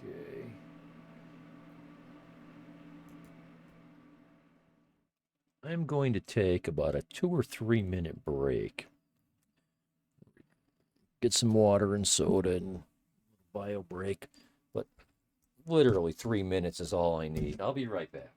Okay. I'm going to take about a 2 or 3 minute break. Get some water and soda and bio break. But literally 3 minutes is all I need. I'll be right back.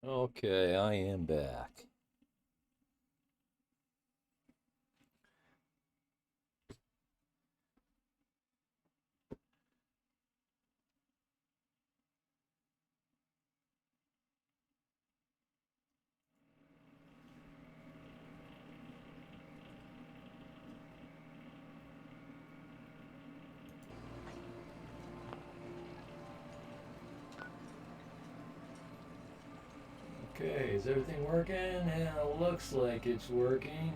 Okay, I am back. Okay, is everything working? Yeah, it looks like it's working.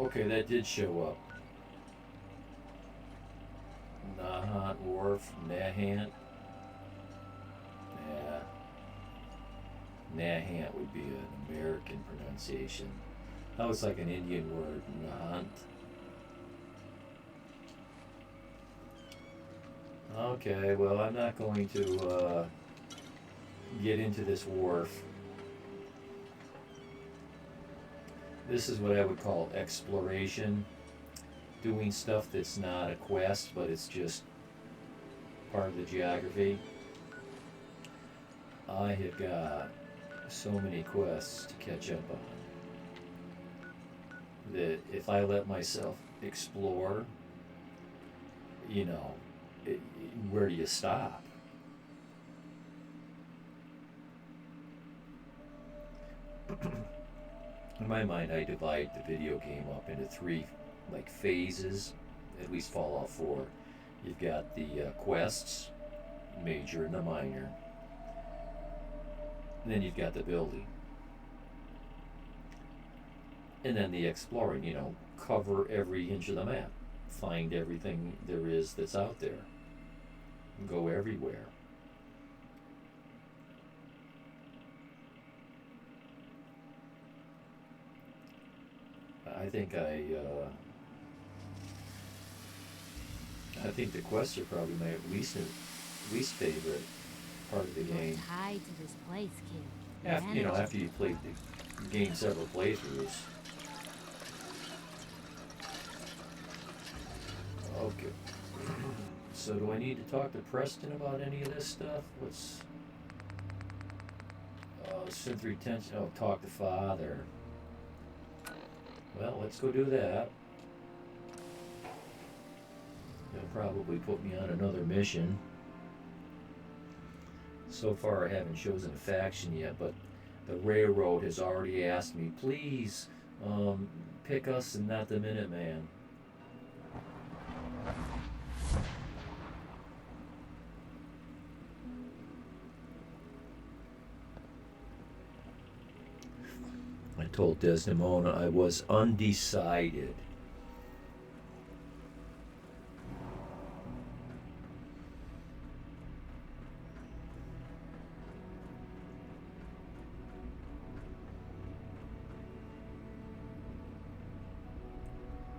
Okay, that did show up. Nahant Wharf, Nahant. Yeah, Nahant would be an American pronunciation. That was like an Indian word, Nahant. Okay, well, I'm not going to get into this wharf. This is what I would call exploration. Doing stuff that's not a quest, but it's just part of the geography. I have got so many quests to catch up on. that if I let myself explore, you know, where do you stop? In my mind, I divide the video game up into three like phases, at least Fallout 4. You've got the quests, major and the minor. And then you've got the building. And then the exploring, you know, cover every inch of the map. Find everything there is that's out there. Go everywhere. I think I think the quests are probably my least favorite part of the game. Tied to this place, kid. After you played the game several playthroughs. Okay. So do I need to talk to Preston about any of this stuff? What's synth retention? Oh, talk to Father. Well, let's go do that. They'll probably put me on another mission. So far I haven't chosen a faction yet, but the Railroad has already asked me, please, pick us and not the Minuteman. I told Desdemona I was undecided.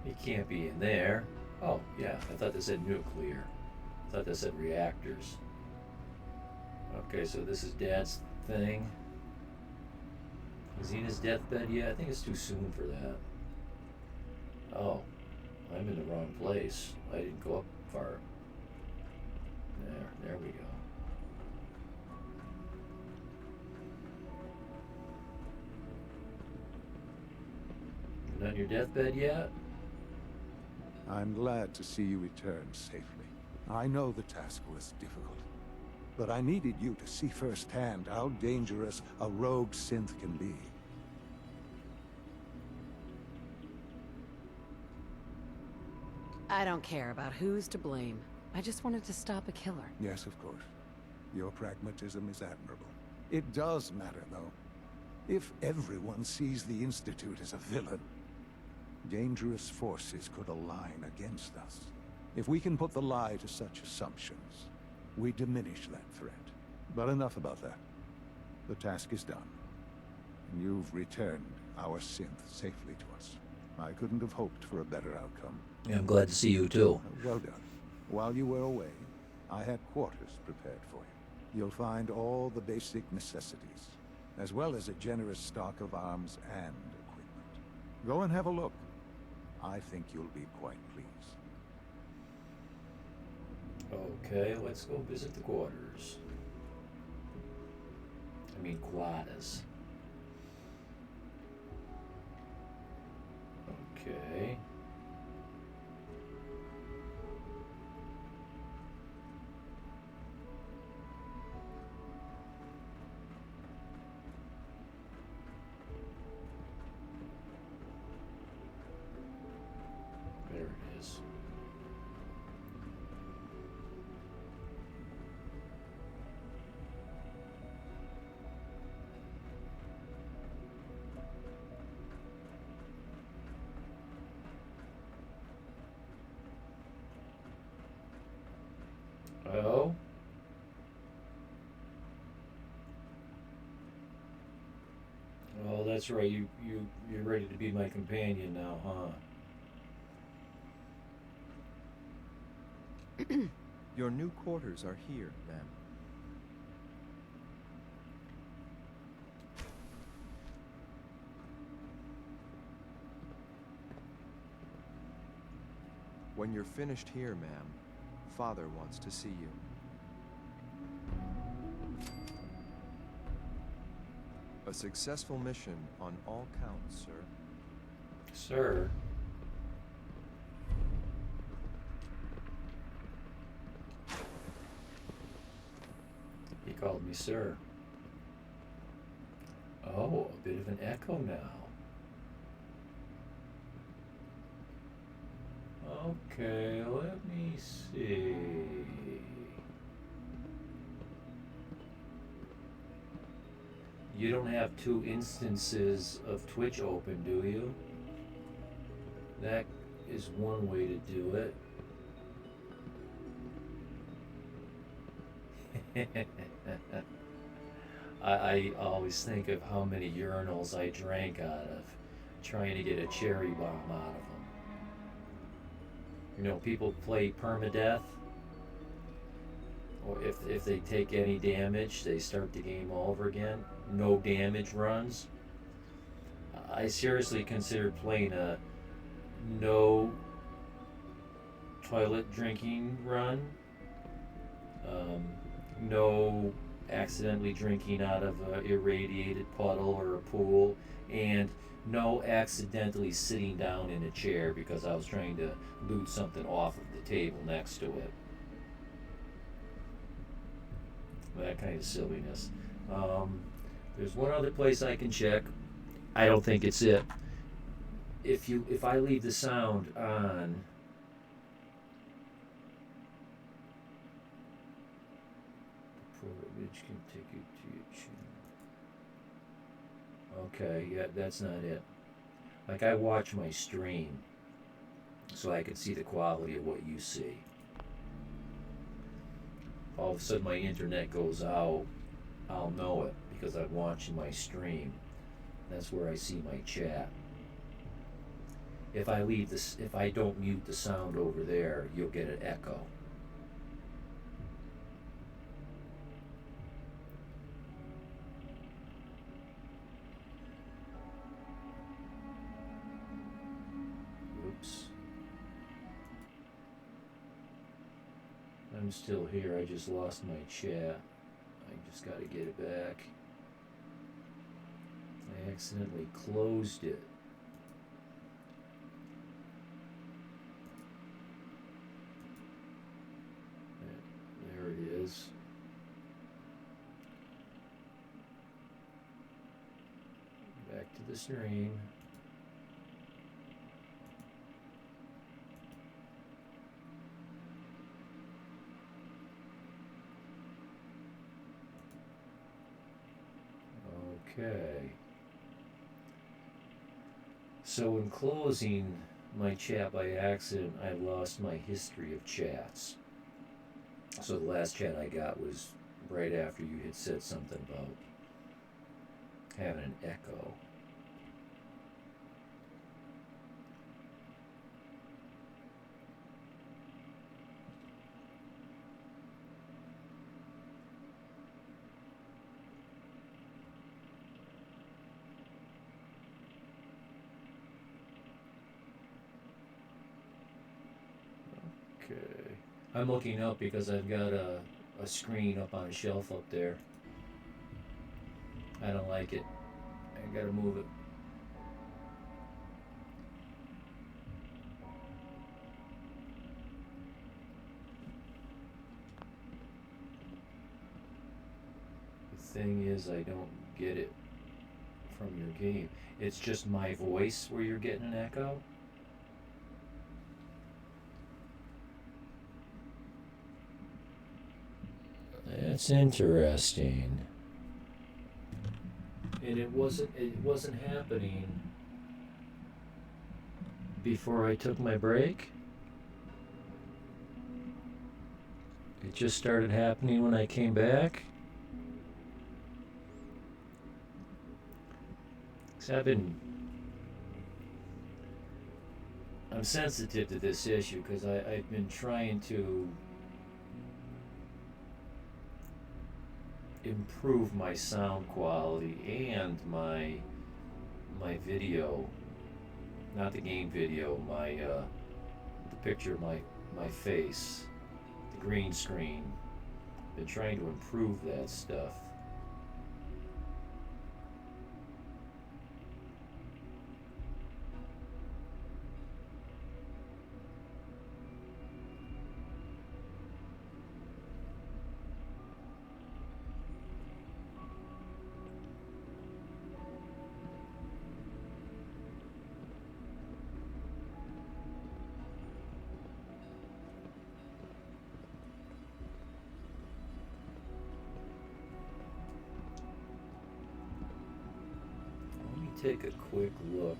He can't be in there. Oh, yeah, I thought they said nuclear. I thought they said reactors. Okay, so this is Dad's thing. Is he in his deathbed yet? I think it's too soon for that. Oh, I'm in the wrong place. I didn't go up far. There we go. You're not in your deathbed yet? I'm glad to see you return safely. I know the task was difficult, but I needed you to see firsthand how dangerous a rogue synth can be. I don't care about who's to blame. I just wanted to stop a killer. Yes, of course. Your pragmatism is admirable. It does matter, though. If everyone sees the Institute as a villain, dangerous forces could align against us. If we can put the lie to such assumptions, we diminish that threat. But enough about that. The task is done. And you've returned our synth safely to us. I couldn't have hoped for a better outcome. Yeah, I'm glad to see you too. Well done. While you were away, I had quarters prepared for you. You'll find all the basic necessities, as well as a generous stock of arms and equipment. Go and have a look. I think you'll be quite pleased. Okay, let's go visit the quarters. I mean, quarters. Okay. There it is. Oh. Oh, that's right. You're ready to be my companion now, huh? Your new quarters are here, ma'am. When you're finished here, ma'am, Father wants to see you. A successful mission on all counts, sir. Sir. He called me sir. Oh, a bit of an echo now. Okay, let me see. You don't have 2 instances of Twitch open, do you? That is one way to do it. I always think of how many urinals I drank out of trying to get a cherry bomb out of them. You know, people play permadeath, or if they take any damage, they start the game all over again. No damage runs. I seriously considered playing a no toilet drinking run. No accidentally drinking out of an irradiated puddle or a pool, and no accidentally sitting down in a chair because I was trying to loot something off of the table next to it. That kind of silliness. There's one other place I can check. I don't think it's it. If I leave the sound on, which can take you to your channel. Okay, yeah, that's not it. Like, I watch my stream so I can see the quality of what you see. All of a sudden my internet goes out, I'll know it because I'm watching my stream. That's where I see my chat. If I leave this, if I don't mute the sound over there, you'll get an echo. Oops. I'm still here. I just lost my chat. I just got to get it back. I accidentally closed it. There it is. Back to the stream. Okay. So in closing my chat by accident, I lost my history of chats. So the last chat I got was right after you had said something about having an echo. Okay. I'm looking up because I've got a screen up on a shelf up there. I don't like it. I gotta move it. The thing is, I don't get it from your game. It's just my voice where you're getting an echo? That's interesting. And it wasn't happening before I took my break. It just started happening when I came back. 'Cause I'm sensitive to this issue because I've been trying to improve my sound quality and my video, not the game video, the picture of my face, the green screen. Been trying to improve that stuff. take a quick look.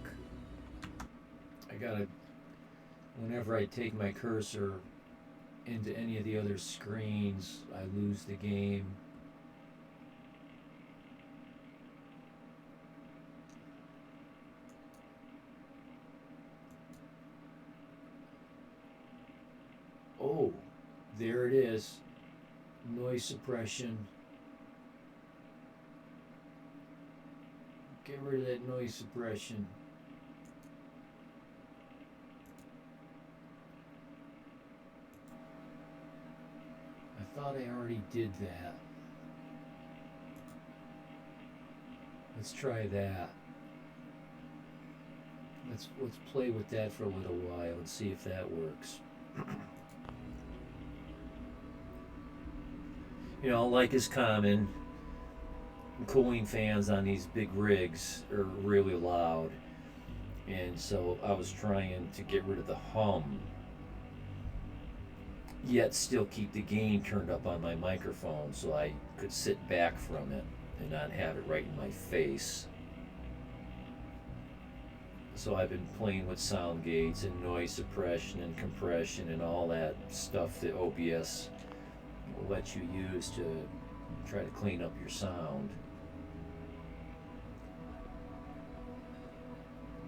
I gotta, whenever I take my cursor into any of the other screens, I lose the game. Oh, there it is. Noise suppression. Get rid of that noise suppression. I thought I already did that. Let's try that. Let's play with that for a little while and see if that works. You know, like is common, cooling fans on these big rigs are really loud, and so I was trying to get rid of the hum, yet still keep the gain turned up on my microphone so I could sit back from it and not have it right in my face. So I've been playing with sound gates and noise suppression and compression and all that stuff that OBS will let you use to try to clean up your sound.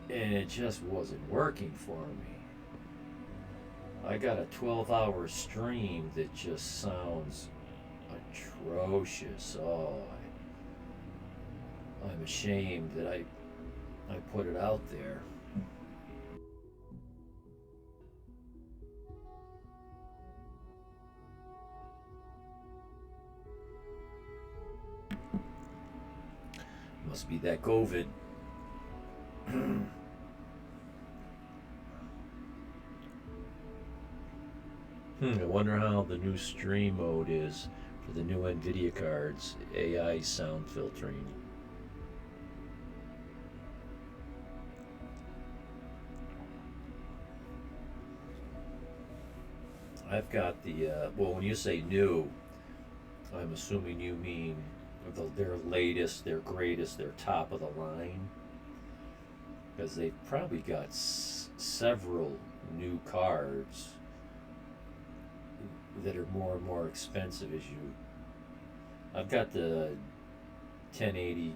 And it just wasn't working for me. I got a 12-hour stream that just sounds atrocious. Oh, I'm ashamed that I put it out there. Must be that COVID. I wonder how the new stream mode is for the new NVIDIA cards, AI sound filtering. I've got the, well, when you say new, I'm assuming you mean their latest, their greatest, their top of the line. Because they've probably got several new cards that are more and more expensive as you. I've got the 1080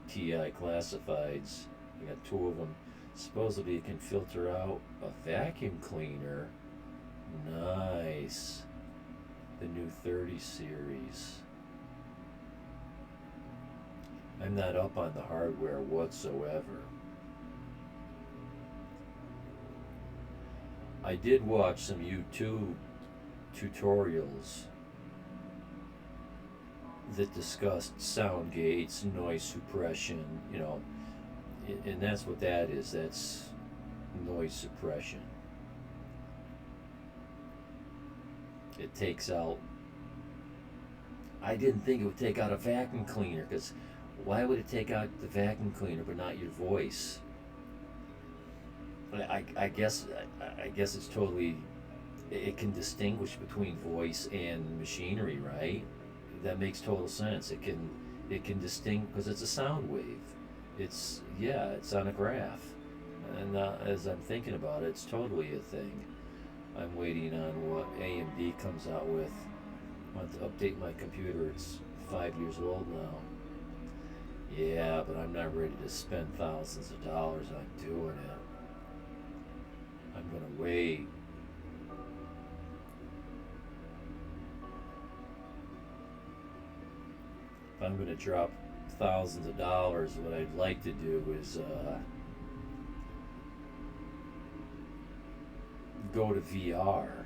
Ti classifieds. I got two of them. Supposedly it can filter out a vacuum cleaner. Nice. The new 30 series. I'm not up on the hardware whatsoever. I did watch some YouTube tutorials that discussed sound gates, noise suppression, you know, and that's what that is. That's noise suppression. It takes out, I didn't think it would take out a vacuum cleaner, because why would it take out the vacuum cleaner but not your voice? I guess it's totally, it can distinguish between voice and machinery, right? That makes total sense. It can distinguish because it's a sound wave. It's on a graph, and as I'm thinking about it, it's totally a thing. I'm waiting on what AMD comes out with. I want to update my computer. It's 5 years old now. Yeah, but I'm not ready to spend thousands of dollars on doing it. I'm gonna wait. If I'm gonna drop thousands of dollars, what I'd like to do is go to VR.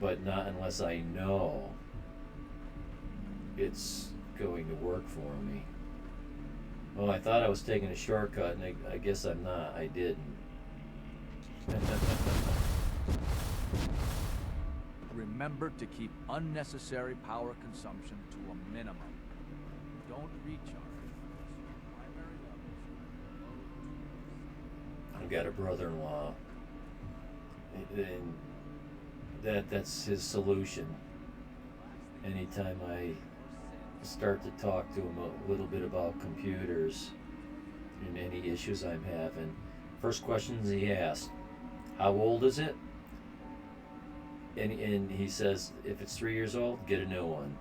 But not unless I know it's going to work for me. Well, I thought I was taking a shortcut, and I guess I'm not. I didn't. Remember to keep unnecessary power consumption to a minimum. Don't recharge. Primary levels. I've got a brother-in-law, and that's his solution. anytime I start to talk to him a little bit about computers and any issues I'm having, first questions he asks, how old is it? And he says, if it's 3 years old, get a new one.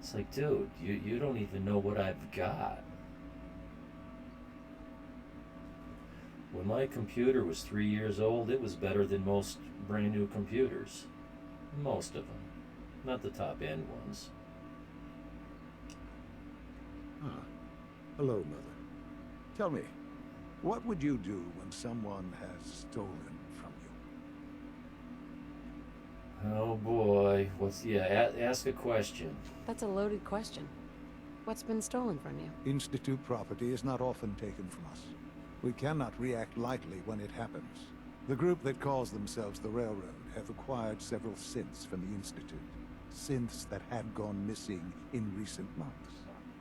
It's like, dude, you don't even know what I've got. When my computer was 3 years old, it was better than most brand new computers. Most of them. Not the top end ones. Ah. Hello, Mother. Tell me, what would you do when someone has stolen from you? Oh boy. Ask a question. That's a loaded question. What's been stolen from you? Institute property is not often taken from us. We cannot react lightly when it happens. The group that calls themselves the Railroad have acquired several synths from the Institute. Synths that had gone missing in recent months.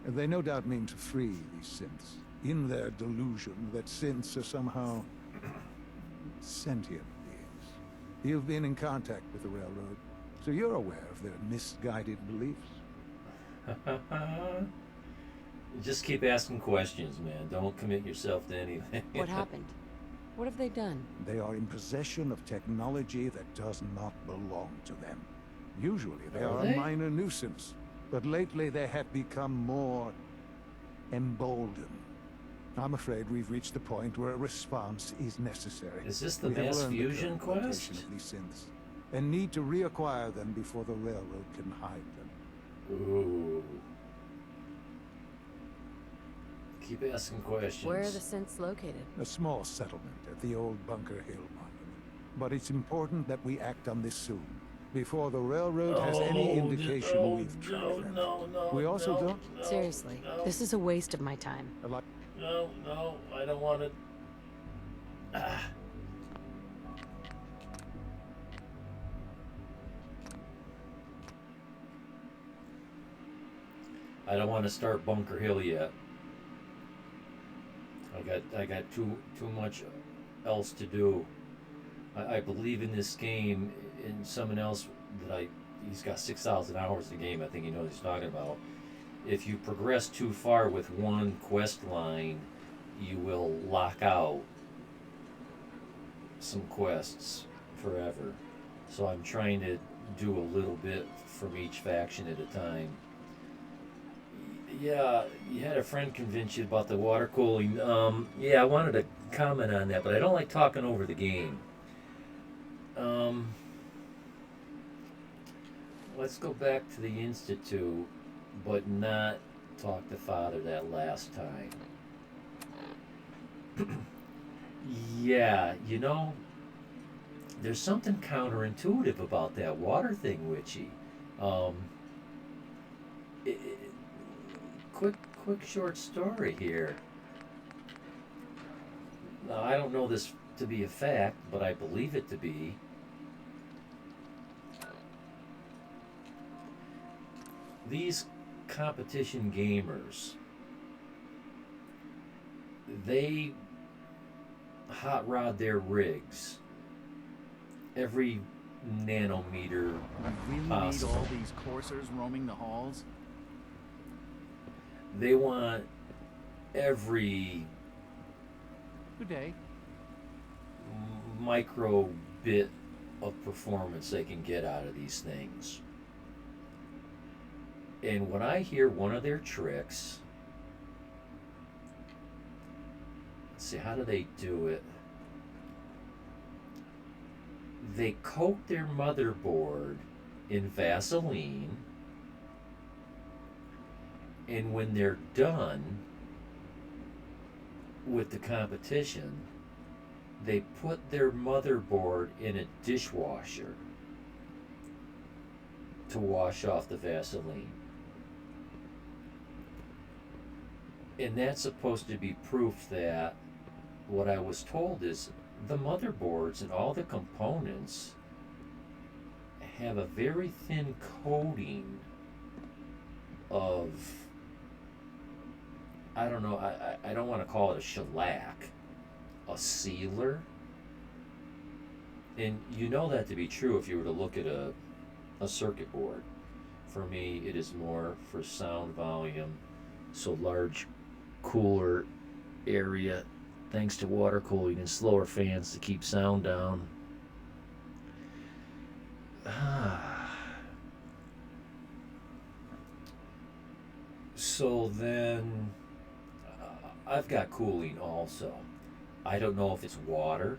And they no doubt mean to free these synths, in their delusion that synths are somehow sentient beings. You've been in contact with the Railroad, so you're aware of their misguided beliefs. Just keep asking questions, man. Don't commit yourself to anything. What happened? What have they done? They are in possession of technology that does not belong to them. Usually they are a minor nuisance, but lately they have become more emboldened. I'm afraid we've reached the point where a response is necessary. Is this the We have mass learned the fusion current location quest? of these synths, and need to reacquire them before the Railroad can hide them. Ooh. Keep asking questions. Where are the synths located? A small settlement at the old Bunker Hill Monument. But it's important that we act on this soon, before the Railroad has any indication we've tried them. We also don't... Seriously, this is a waste of my time. No, I don't want to. I don't want to start Bunker Hill yet. I got too much else to do. I believe in this game, in someone else he's got 6,000 hours in the game. I think he knows what he's talking about. If you progress too far with one quest line, you will lock out some quests forever. So I'm trying to do a little bit from each faction at a time. Yeah, you had a friend convince you about the water cooling. Yeah, I wanted to comment on that, but I don't like talking over the game. Let's go back to the Institute, but not talk to Father that last time. Yeah, there's something counterintuitive about that water thing, Witchy. Quick short story here. Now, I don't know this to be a fact, but I believe it to be. These competition gamers, they hot rod their rigs every nanometer We really possible. need all these coursers roaming the halls? They want every Good day. micro bit of performance they can get out of these things. And when I hear one of their tricks, let's see, how do they do it? They coat their motherboard in Vaseline, and when they're done with the competition, they put their motherboard in a dishwasher to wash off the Vaseline. And that's supposed to be proof that what I was told is the motherboards and all the components have a very thin coating of, I don't know, I don't want to call it a shellac, a sealer. And you know that to be true if you were to look at a circuit board. for me, it is more for sound volume. So large, cooler area, thanks to water cooling and slower fans to keep sound down. So then, I've got cooling also. I don't know if it's water.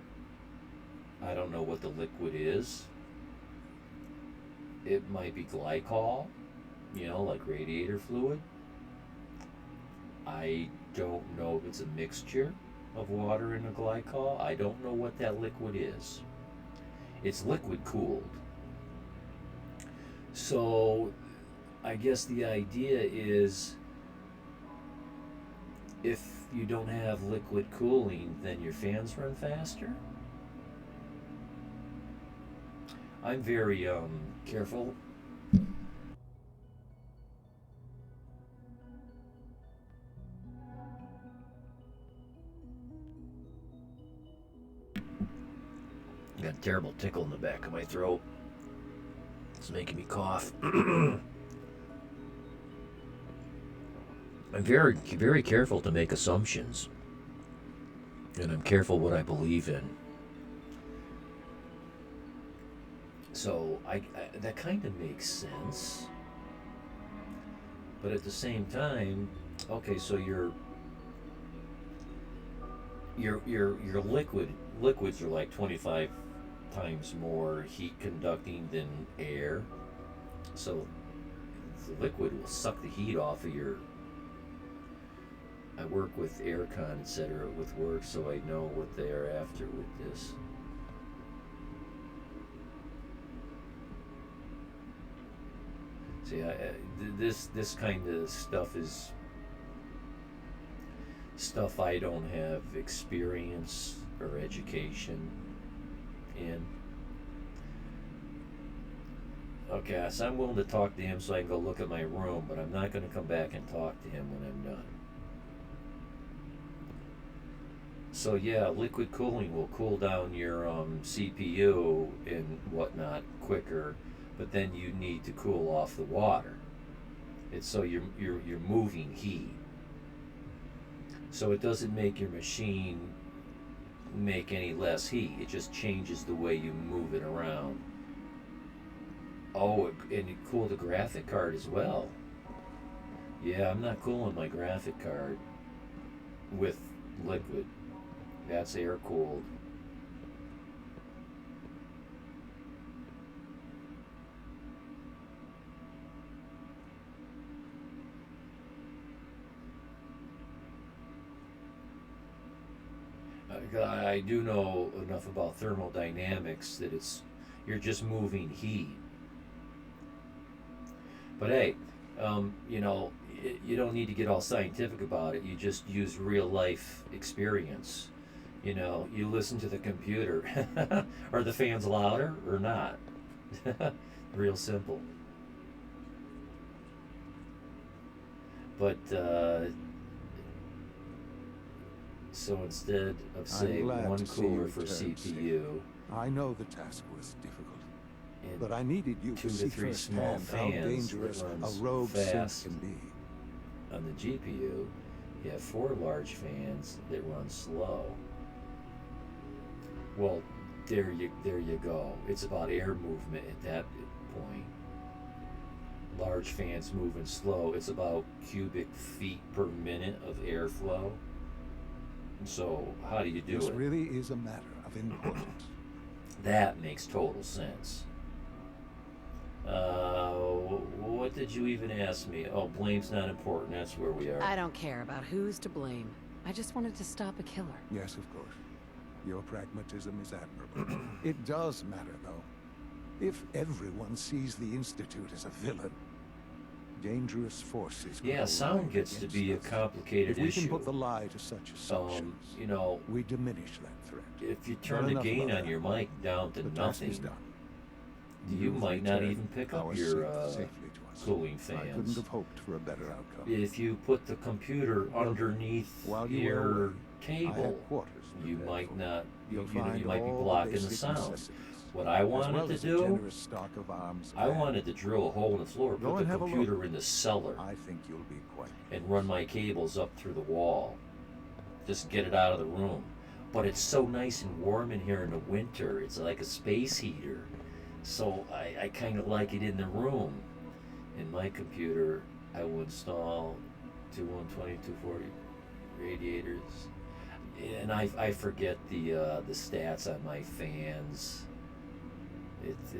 I don't know what the liquid is. It might be glycol, like radiator fluid. I don't know if it's a mixture of water and a glycol. I don't know what that liquid is. It's liquid cooled. So I guess the idea is if you don't have liquid cooling, then your fans run faster. I'm very careful. Got a terrible tickle in the back of my throat. It's making me cough. I'm very, very careful to make assumptions. And I'm careful what I believe in. So that kind of makes sense. But at the same time, okay, so your liquids are like 25 times more heat conducting than air. So the liquid will suck the heat off of your. I work with aircon, etc. with work, so I know what they are after with this. See, this kind of stuff is stuff I don't have experience or education in. Okay, so I'm willing to talk to him so I can go look at my room, but I'm not going to come back and talk to him when I'm done. So yeah, liquid cooling will cool down your CPU and whatnot quicker, but then you need to cool off the water. It's so you're moving heat. So it doesn't make your machine make any less heat. It just changes the way you move it around. Oh, and you cool the graphic card as well. Yeah, I'm not cooling my graphic card with liquid. That's air cooled. I do know enough about thermodynamics that you're just moving heat. But hey, you don't need to get all scientific about it. You just use real life experience. You listen to the computer. Are the fans louder or not? Real simple. But so instead of say one cooler for CPU, I know the task was difficult, and but I needed you 2 to to see 3 small firsthand how fans dangerous that a runs rogue sync fast can be. on the GPU, you have 4 large fans that run slow. Well, there you go. It's about air movement at that point. Large fans moving slow. It's about cubic feet per minute of airflow. So how do you do This it? really is a matter of importance. That makes total sense. What did you even ask me? Oh, blame's not important. That's where we are. I don't care about who's to blame. I just wanted to stop a killer. Yes, of course. Your pragmatism is admirable. It does matter, though. If everyone sees the Institute as a villain, dangerous forces. Yeah, sound gets to be a complicated if we issue. can put the lie to such assumptions, we diminish that threat. If you turn the gain on your mic down to The task is nothing, done. you might not returned even pick up our your seat safely to us. cooling I couldn't fans. have hoped for a better outcome. If you put the computer underneath While you were your away, I table, had quarters you prepared might for not. You'll You find might be all blocking the basic sound. necessities. What I as wanted well to as a do, generous stock of arms. I and wanted to drill a hole in the floor, Go put and the have a look. computer in the cellar, I think you'll be quite. and run my cables up through the wall. Just get it out of the room. But it's so nice and warm in here in the winter. It's like a space heater. So I kind of like it in the room. In my computer, I will install two 120, 240 radiators. And I forget the stats on my fans.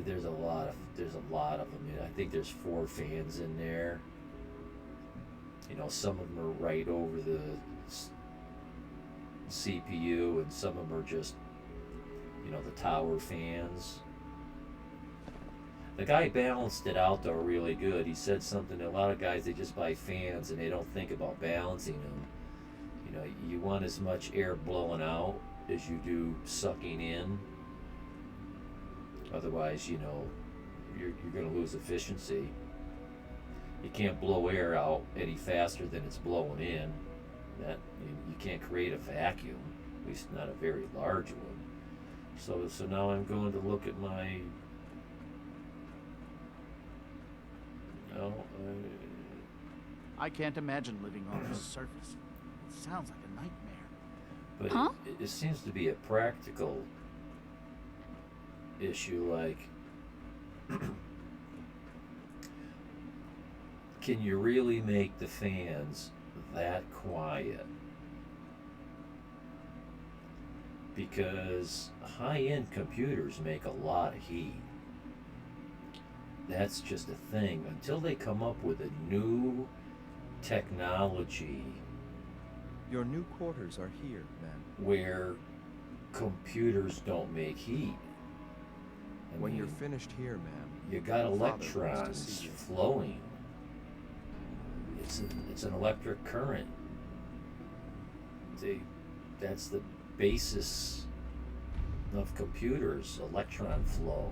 There's a lot of them. I think there's 4 fans in there. You know, some of them are right over the CPU, and some of them are just, you know, the tower fans. The guy balanced it out though really good. He said something. A lot of guys, they just buy fans and they don't think about balancing them. You know, you want as much air blowing out as you do sucking in. Otherwise, you know, you're going to lose efficiency. You can't blow air out any faster than it's blowing in. That you can't create a vacuum, at least not a very large one. So now I'm going to look at my. No, I can't imagine living on this surface. It sounds like a nightmare. but Huh? it seems to be a practical issue. Like, can you really make the fans that quiet? Because high-end computers make a lot of heat. That's just a thing. Until they come up with a new technology Your new quarters are here, man. where computers don't make heat. I When you're mean, finished here, ma'am, you got Father wants to electrons see you. flowing. It's an electric current. That's the basis of computers, electron flow.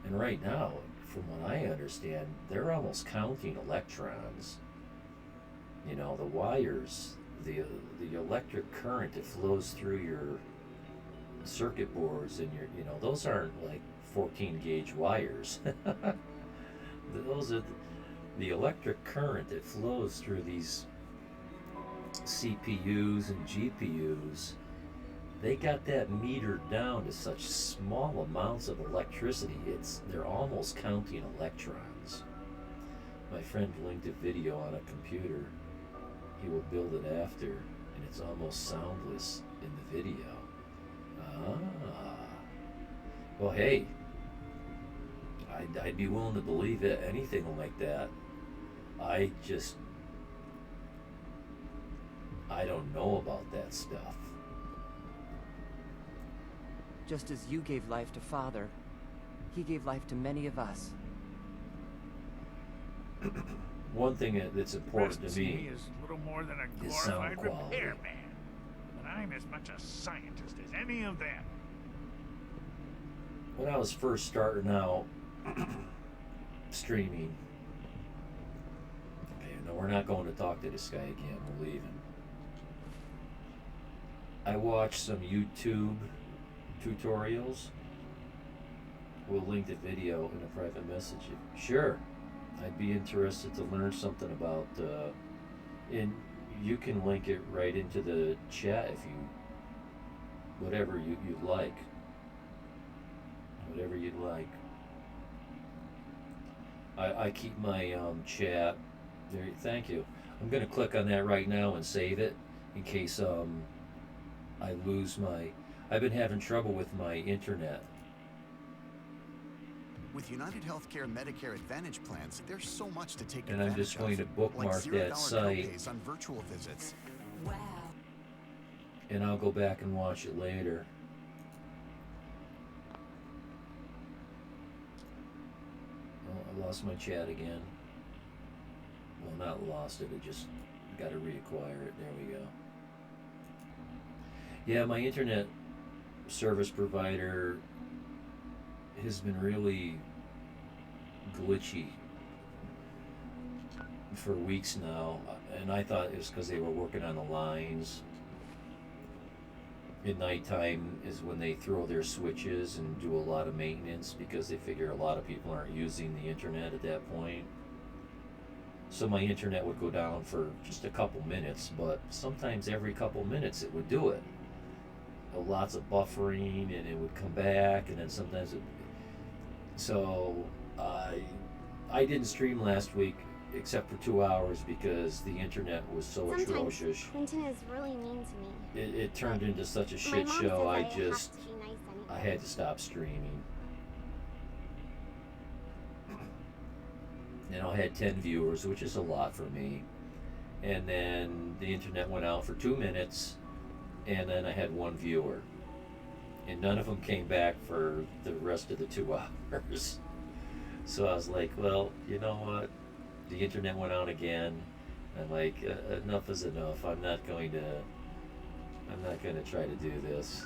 And right now, from what I understand, they're almost counting electrons. You know, the wires, the electric current that flows through your circuit boards and your, you know, those aren't like 14 gauge wires. Those are the electric current that flows through these CPUs and GPUs. They got that metered down to such small amounts of electricity, they're almost counting electrons. My friend linked a video on a computer. He will build it after, and it's almost soundless in the video. Well, hey, I'd be willing to believe it, anything like that. I don't know about that stuff. Just as you gave life to Father, he gave life to many of us. One thing that's important to me is little more than a is sound glorified quality. repairman. But I'm as much a scientist as any of them. When I was first starting out streaming, okay, no, we're not going to talk to this guy again. We're leaving. I watched some YouTube tutorials. We'll link the video in a private message. Sure, I'd be interested to learn something about. And you can link it right into the chat if you, whatever you'd like. Whatever you'd like. I keep my chat there. Thank you. I'm gonna click on that right now and save it in case I lose my. I've been having trouble with my internet. With United Healthcare Medicare Advantage plans, there's so much to take And I'm advantage just going to of, bookmark like that $0 site. copays on virtual visits. Wow. And I'll go back and watch it later. Oh, I lost my chat again. Well, not lost it, I just got to reacquire it. There we go. Yeah, my internet service provider has been really glitchy for weeks now, and I thought it was because they were working on the lines. at nighttime is when they throw their switches and do a lot of maintenance because they figure a lot of people aren't using the internet at that point. So my internet would go down for just a couple minutes, but sometimes every couple minutes it would do it. Lots of buffering, and it would come back, and then sometimes it. So I didn't stream last week except for 2 hours because the internet was so atrocious. Clinton is really mean to me. It turned into such a My shit mom show. says I have to just be nice I anyway. had to stop streaming. I had 10 viewers, which is a lot for me. And then the internet went out for 2 minutes, and then I had 1 viewer. And none of them came back for the rest of the 2 hours. So I was like, well, you know what? The internet went out again. I'm like, enough is enough. I'm not going to try to do this.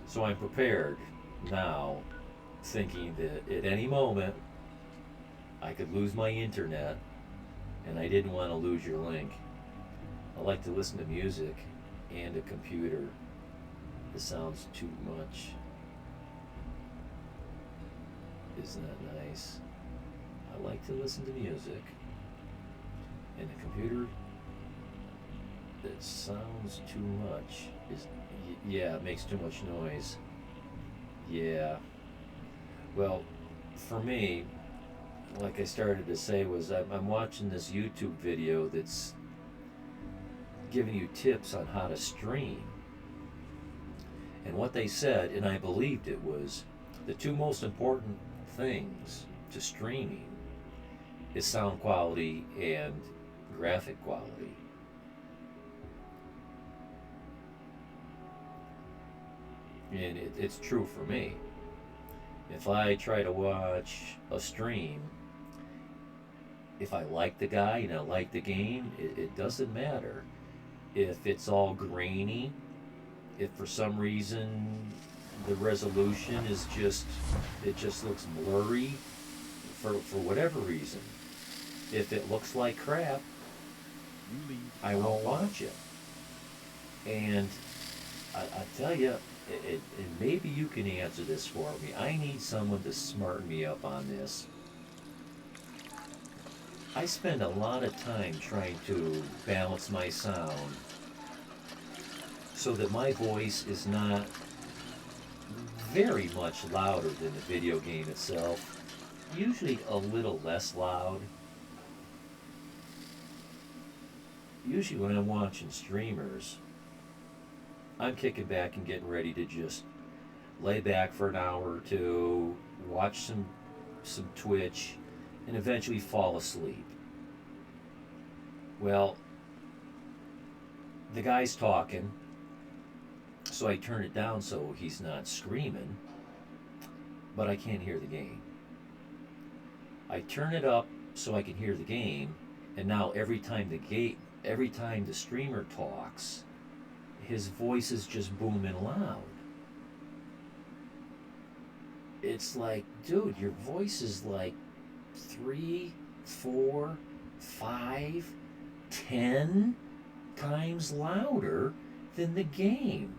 So I'm prepared now, thinking that at any moment I could lose my internet, and I didn't want to lose your link. I like to listen to music and a computer. This sounds too much. Isn't that nice? I like to listen to music and a computer that sounds too much. Yeah, it makes too much noise. Yeah. Well, for me, like I started to say, was I'm watching this YouTube video that's giving you tips on how to stream. And what they said, and I believed it, was the 2 most important things to streaming is sound quality and graphic quality. And it's true for me. If I try to watch a stream, if I like the guy and I like the game, it doesn't matter. If it's all grainy, if for some reason the resolution is it just looks blurry for whatever reason. If it looks like crap, I won't watch it. And I tell you, and maybe you can answer this for me. I need someone to smarten me up on this. I spend a lot of time trying to balance my sound so that my voice is not very much louder than the video game itself. Usually a little less loud. Usually when I'm watching streamers, I'm kicking back and getting ready to just lay back for an hour or two, watch some Twitch, and eventually fall asleep. Well, the guy's talking, so I turn it down so he's not screaming, but I can't hear the game. I turn it up so I can hear the game, and now every time the streamer talks, his voice is just booming loud. It's like, dude, your voice is like 3, 4, 5, 10 times louder than the game.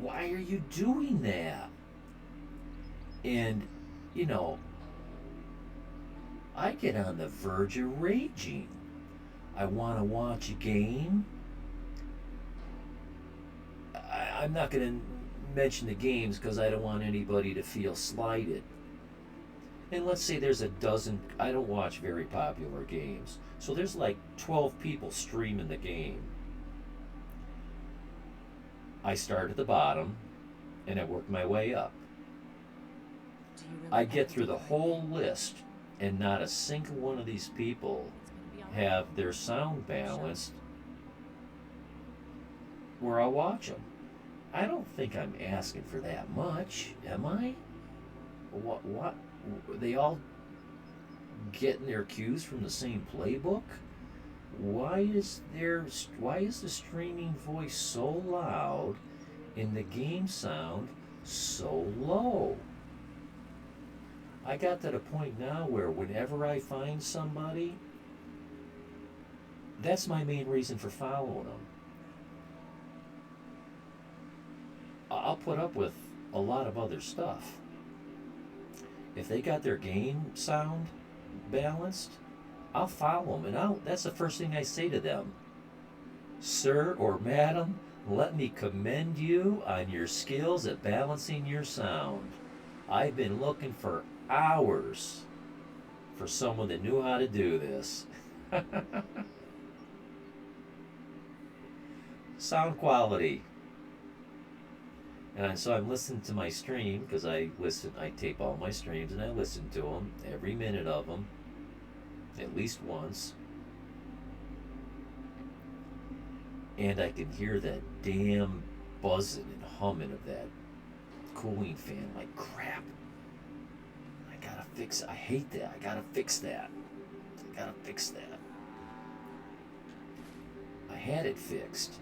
Why are you doing that? And, I get on the verge of raging. I want to watch a game. I'm not going to mention the games because I don't want anybody to feel slighted. And let's say there's a dozen, I don't watch very popular games, so there's like 12 people streaming the game. I start at the bottom and I work my way up. I get through the whole list and not a single one of these people have their sound balanced where I watch them. I don't think I'm asking for that much, am I? What? They all getting their cues from the same playbook? Why is the streaming voice so loud and the game sound so low? I got to the point now where whenever I find somebody, that's my main reason for following them. I'll put up with a lot of other stuff. If they got their game sound balanced, I'll follow them, and that's the first thing I say to them. Sir or madam, let me commend you on your skills at balancing your sound. I've been looking for hours for someone that knew how to do this. Sound quality. And so I'm listening to my stream, because I tape all my streams and I listen to them, every minute of them, at least once. And I can hear that damn buzzing and humming of that cooling fan. Like, crap. I gotta fix it. I hate that. I gotta fix that. I gotta fix that. I had it fixed.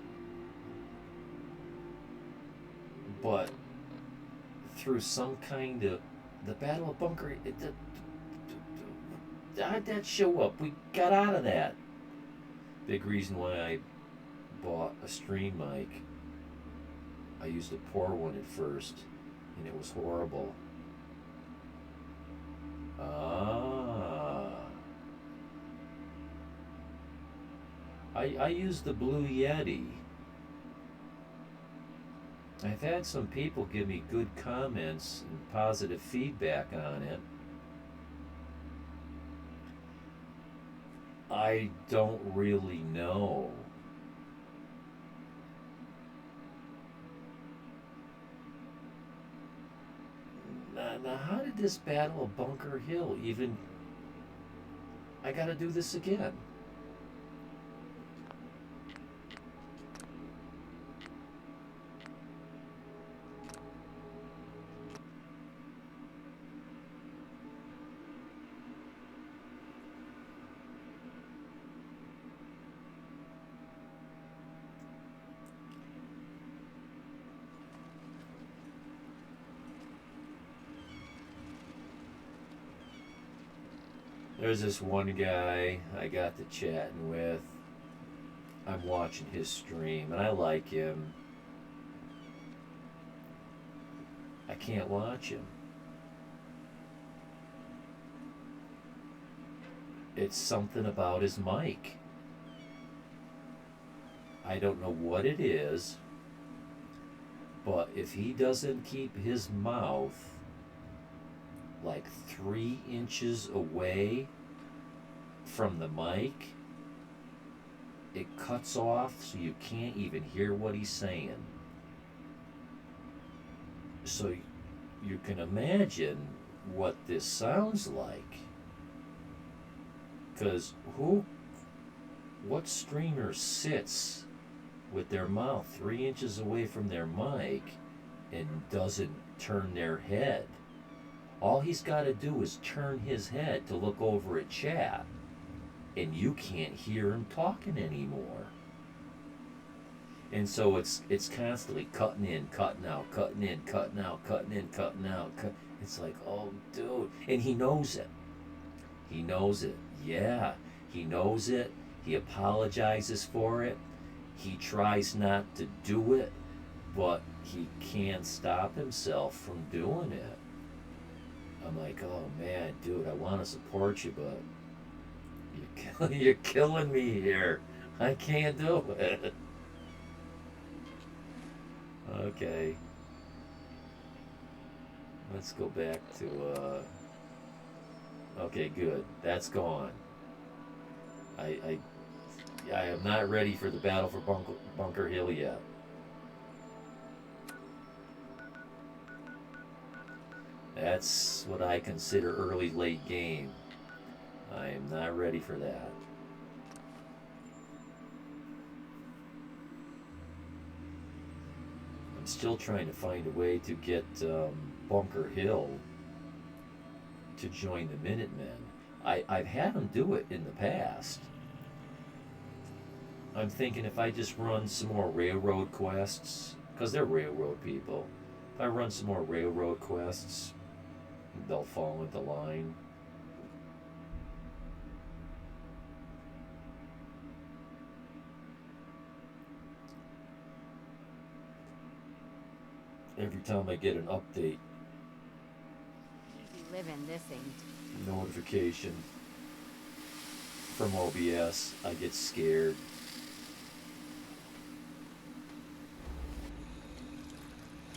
But through some kind of the Battle of Bunker, how'd that show up? We got out of that. Big reason why I bought a stream mic. I used a poor one at first, and it was horrible. I used the Blue Yeti. I've had some people give me good comments and positive feedback on it. I don't really know. Now, how did this Battle of Bunker Hill even... I gotta do this again. There's this one guy I got to chatting with. I'm watching his stream, and I like him. I can't watch him. It's something about his mic. I don't know what it is, but if he doesn't keep his mouth like 3 inches away from the mic, it cuts off so you can't even hear what he's saying. So you can imagine what this sounds like. Because what streamer sits with their mouth 3 inches away from their mic and doesn't turn their head? All he's got to do is turn his head to look over at chat, and you can't hear him talking anymore. And so it's constantly cutting in, cutting out, cutting in, cutting out, cutting in, cutting out. It's like, oh, dude. And he knows it. He knows it. Yeah, he knows it. He apologizes for it. He tries not to do it, but he can't stop himself from doing it. I'm like, oh man, dude, I want to support you, but you're killing me here. I can't do it. Okay. Let's go back to, okay, good. That's gone. I am not ready for the battle for Bunker Hill yet. That's what I consider early, late game. I am not ready for that. I'm still trying to find a way to get Bunker Hill to join the Minutemen. I've had them do it in the past. I'm thinking if I just run some more railroad quests, because they're railroad people, if I run some more railroad quests, they'll fall into line. Every time I get an update Easy living, this ain't. notification from OBS, I get scared.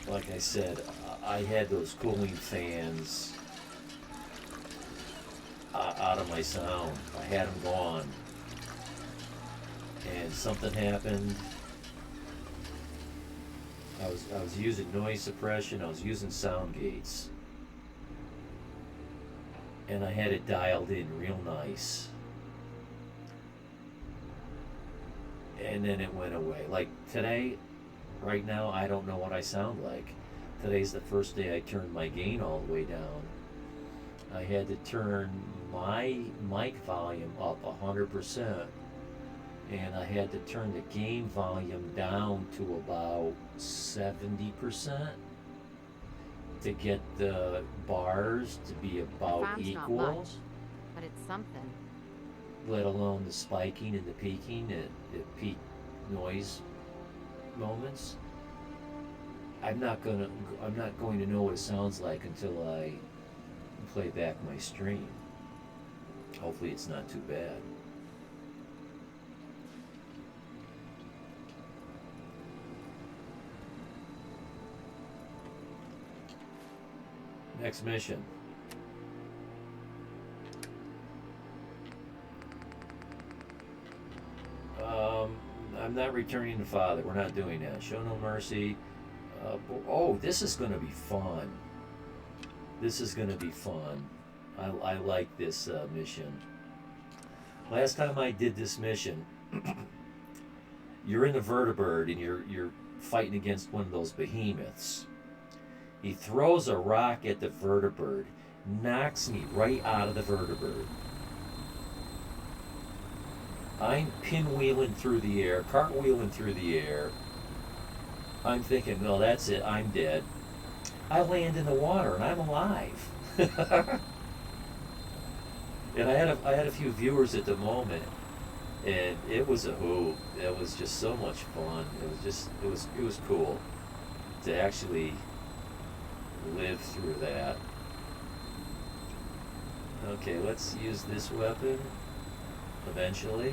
Like I said, I had those cooling fans out of my sound. I had them gone. And something happened. I was using noise suppression, I was using sound gates. And I had it dialed in real nice. And then it went away. Like today, right now, I don't know what I sound like. Today's the first day I turned my gain all the way down. I had to turn my mic volume up 100%. And I had to turn the gain volume down to about 70% to get the bars to be about equal. Not much, but it's something. Let alone the spiking and the peaking at peak noise moments. I'm not going to know what it sounds like until I play back my stream. Hopefully it's not too bad. Next mission. I'm not returning to Father. We're not doing that. Show no mercy. Oh, this is going to be fun. This is going to be fun. I like this mission. Last time I did this mission, you're in the vertibird and you're fighting against one of those behemoths. He throws a rock at the vertibird, knocks me right out of the vertibird. I'm pinwheeling through the air, cartwheeling through the air. I'm thinking, well, that's it, I'm dead. I land in the water and I'm alive. And I had a few viewers at the moment, and it was a hoot. It was just so much fun. It was cool to actually live through that. Okay, let's use this weapon eventually.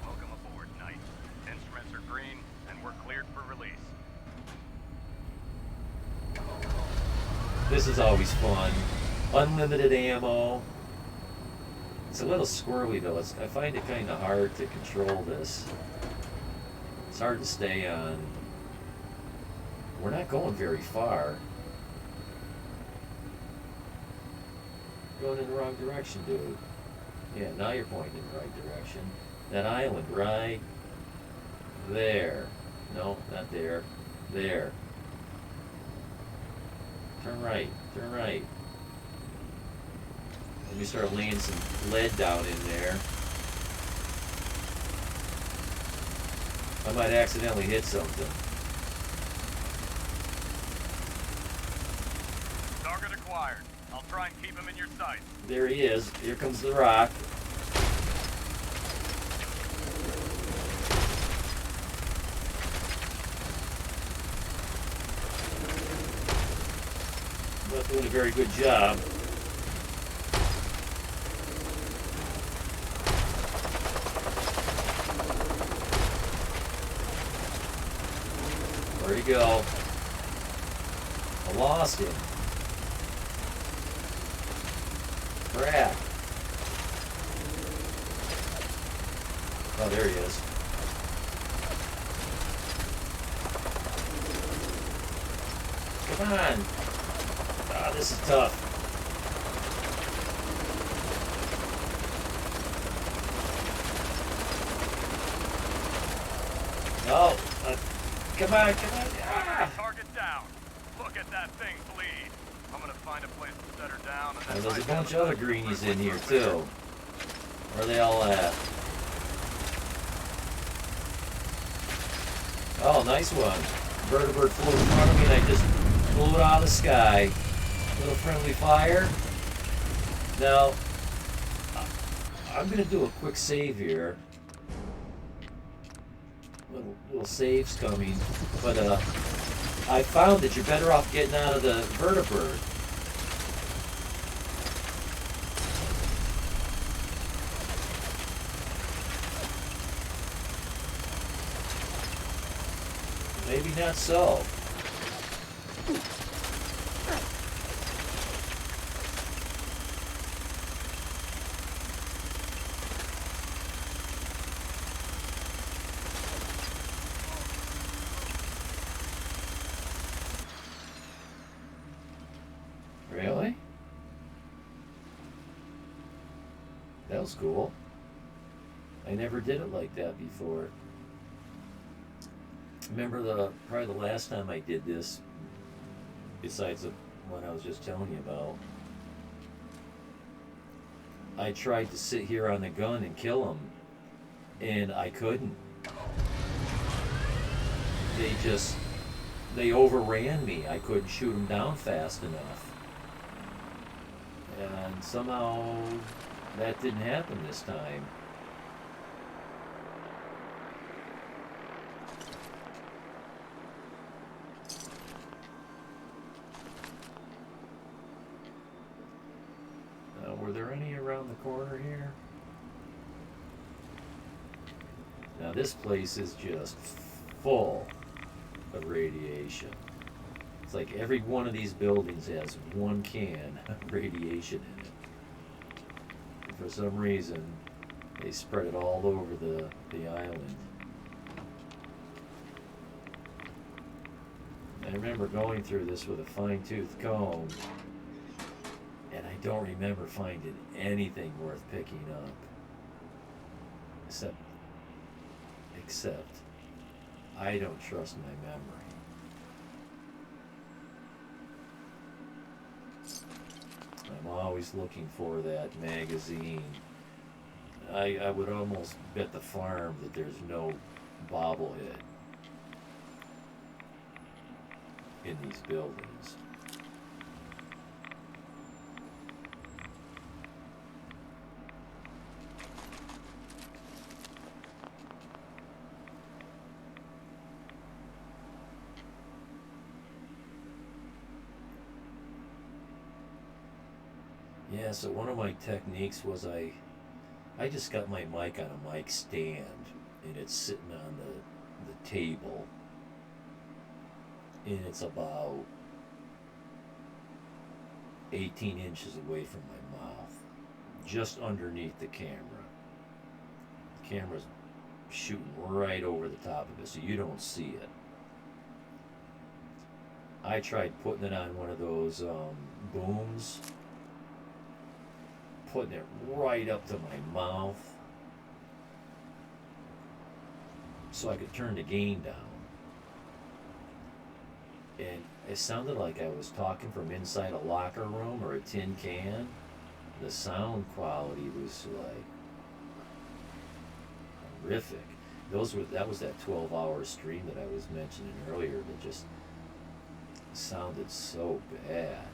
Welcome aboard, Knight. Instruments are green, and we're cleared for release. This is always fun. Unlimited ammo. It's a little squirrely though. I find it kind of hard to control this. It's hard to stay on. We're not going very far. Going in the wrong direction, dude. Yeah, now you're pointing in the right direction. That island right there. No, not there. There. Turn right. Turn right. Let me start laying some lead down in there. I might accidentally hit something. Target acquired. I'll try and keep him in your sight. There he is. Here comes the rock. Not doing a very good job. Where'd he go? I lost him. Crap. Oh, there he is. Come on. Ah, this is tough. No. Come on, come on. Ah. Target down. Look at that thing bleed. I'm gonna find a place to set her down. And And there's a bunch of other greenies in here too. Where are they all at? Oh, nice one. vertebrate flew in front of me and I just blew it out of the sky. Little friendly fire. Now, I'm going to do a quick save here. Little saves coming. But I found that you're better off getting out of the vertebrate. Maybe not so. Really? That was cool. I never did it like that before. Remember probably the last time I did this, besides the one I was just telling you about, I tried to sit here on the gun and kill them, and I couldn't. They overran me. I couldn't shoot them down fast enough. And somehow that didn't happen this time. Were there any around the corner here? Now this place is just full of radiation. It's like every one of these buildings has one can of radiation in it. And for some reason, they spread it all over the island. I remember going through this with a fine-tooth comb, and I don't remember finding anything worth picking up. Except I don't trust my memory. I'm always looking for that magazine. I would almost bet the farm that there's no bobblehead in these buildings. Yeah, so one of my techniques was I just got my mic on a mic stand, and it's sitting on the table, and it's about 18 inches away from my mouth, just underneath the camera. The camera's shooting right over the top of it, so you don't see it. I tried putting it on one of those booms, putting it right up to my mouth so I could turn the gain down. And it sounded like I was talking from inside a locker room or a tin can. The sound quality was like horrific. That was that 12-hour stream that I was mentioning earlier that just sounded so bad.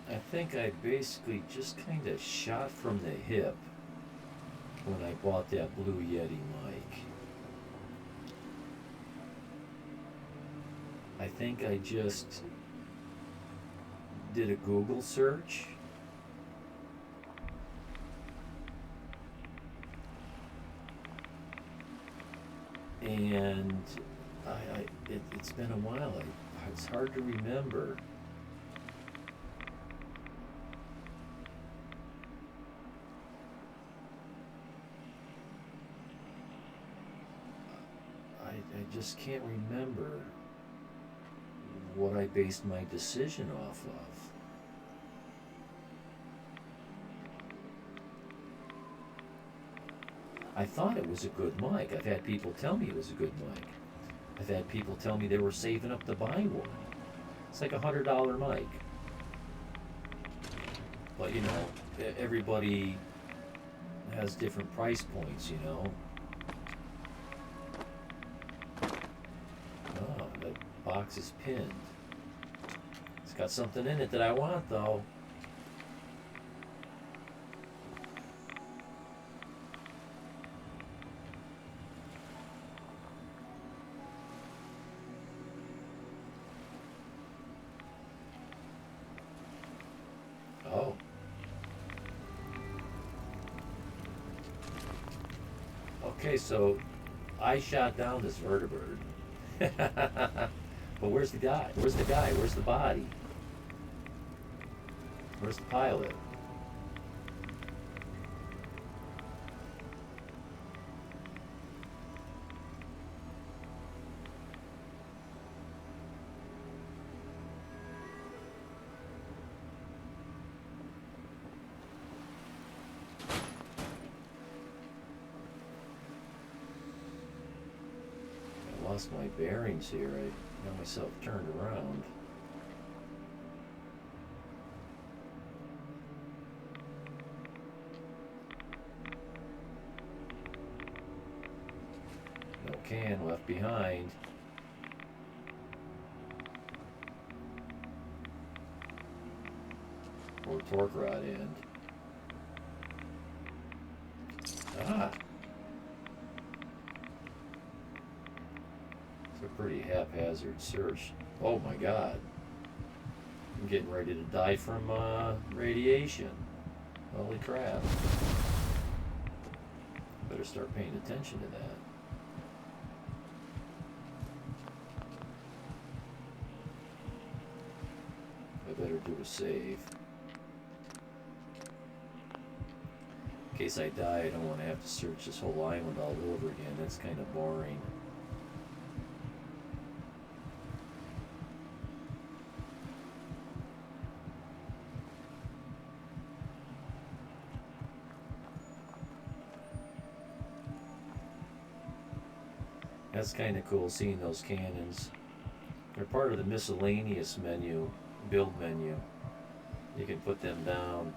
I think I basically just kind of shot from the hip when I bought that Blue Yeti mic. I think I just did a Google search and It's been a while. It's hard to remember. I just can't remember what I based my decision off of. I thought it was a good mic. I've had people tell me it was a good mic. I've had people tell me they were saving up to buy one. It's like $100 mic. But you know, everybody has different price points, you know. Oh, that box is pinned. It's got something in it that I want, though. Oh. Okay, so I shot down this vertebrate. But where's the guy? Where's the guy? Where's the body? Where's the pilot? I lost my bearings here. I got myself turned around. No can left behind. Or torque rod end. Ah! It's a pretty haphazard search. Oh my god. I'm getting ready to die from radiation. Holy crap. Better start paying attention to that. I better do a save. In case I die, I don't want to have to search this whole island all over again. That's kind of boring. That's kind of cool, seeing those cannons. They're part of the miscellaneous menu, build menu. You can put them down.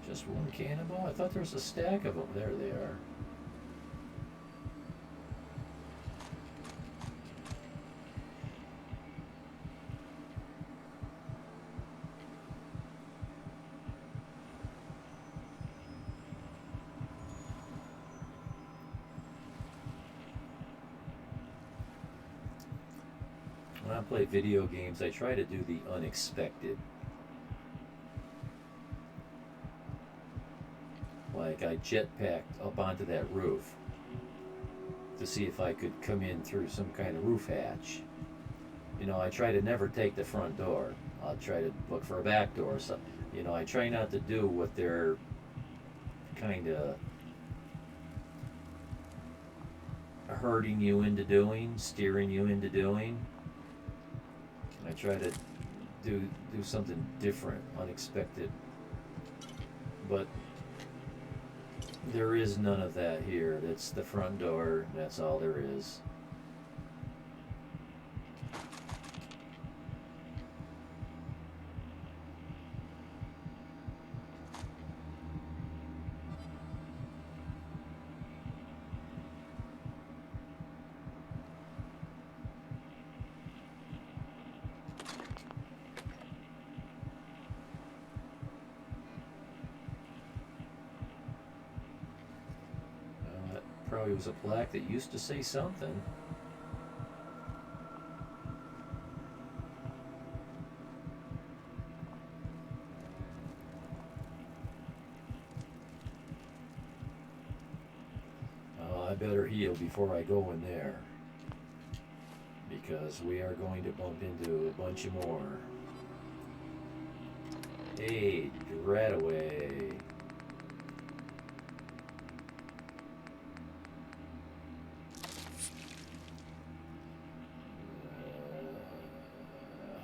Just one cannonball? I thought there was a stack of them. There they are. When I play video games, I try to do the unexpected. Like I jetpacked up onto that roof to see if I could come in through some kind of roof hatch. You know, I try to never take the front door. I'll try to look for a back door. So, you know, I try not to do what they're kind of herding you into doing, steering you into doing. I try to do something different, unexpected. But there is none of that here. That's the front door. That's all there is. probably was a plaque that used to say something. I better heal before I go in there, because we are going to bump into a bunch of more. Hey, Dreadaway.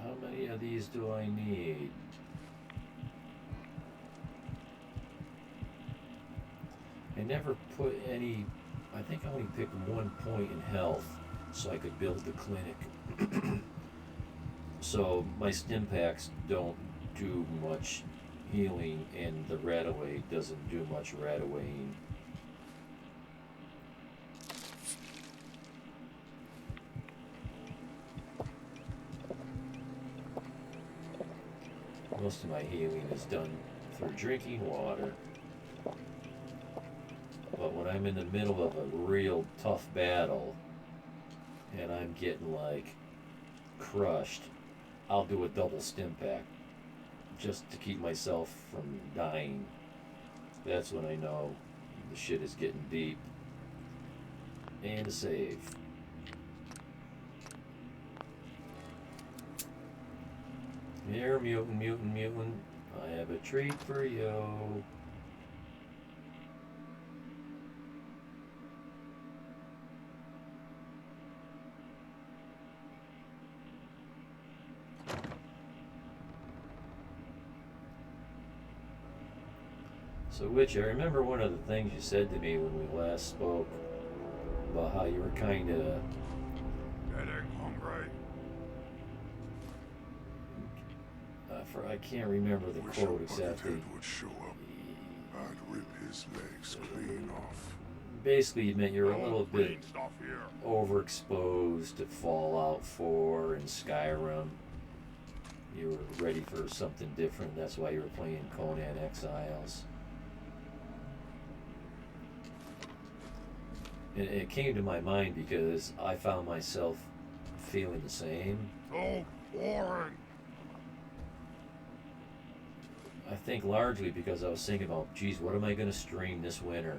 How many of these do I need? I never put any. I think I only picked 1 point in health so I could build the clinic. So my stim packs don't do much healing, and the Radaway doesn't do much Radawaying. Most of my healing is done through drinking water. But when I'm in the middle of a real tough battle and I'm getting like crushed, I'll do a double stim pack just to keep myself from dying. That's when I know the shit is getting deep. And a save. Here, mutant, mutant, mutant. I have a treat for you. So, Witch, I remember one of the things you said to me when we last spoke about how you were kind of Getting hungry. I can't remember the quote exactly. Would show up. I'd rip his legs clean off. Basically, you meant you're a little bit Green stuff here. overexposed to Fallout 4 and Skyrim. You were ready for something different. That's why you were playing Conan Exiles. And it came to my mind because I found myself feeling the same. So boring. I think largely because I was thinking about, geez, what am I going to stream this winter?